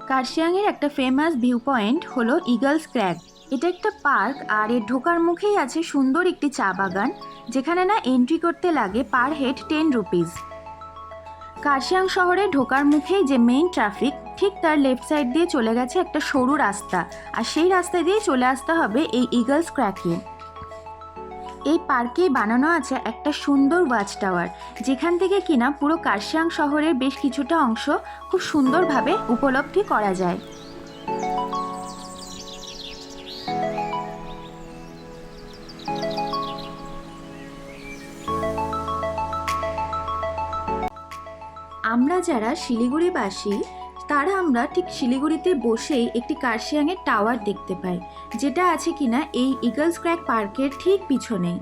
কার্শিয়াংয়ের একটা famous view point হলো Eagles crag. এটা একটা পার্ক, আর এর ঢোকার মুখেই আছে সুন্দর একটি চা বাগান, যেখানে না এন্ট্রি করতে লাগে পার হেড 10 রুপিস। কার্শিয়াং শহরে ঢোকার মুখেই যে মেইন ট্রাফিক, ঠিক তার লেফট সাইড দিয়ে চলে গেছে একটা সরু রাস্তা, আর সেই রাস্তা দিয়ে চলে আসতে হবে এই ইগলস ক্র্যাকে। এই পার্কেই বানানো আছে একটা সুন্দর ওয়াচ টাওয়ার, যেখান থেকে কিনা পুরো কার্শিয়াং শহরের বেশ কিছুটা অংশ খুব সুন্দরভাবে উপলব্ধি করা যায়। আমরা যারা শিলিগুড়িবাসী, তারা আমরা ঠিক শিলিগুড়িতে বসেই একটি কার্শিয়াংয়ের টাওয়ার দেখতে পাই, যেটা আছে কিনা এই ইগলস ক্র্যাক পার্কের ঠিক পিছনেই।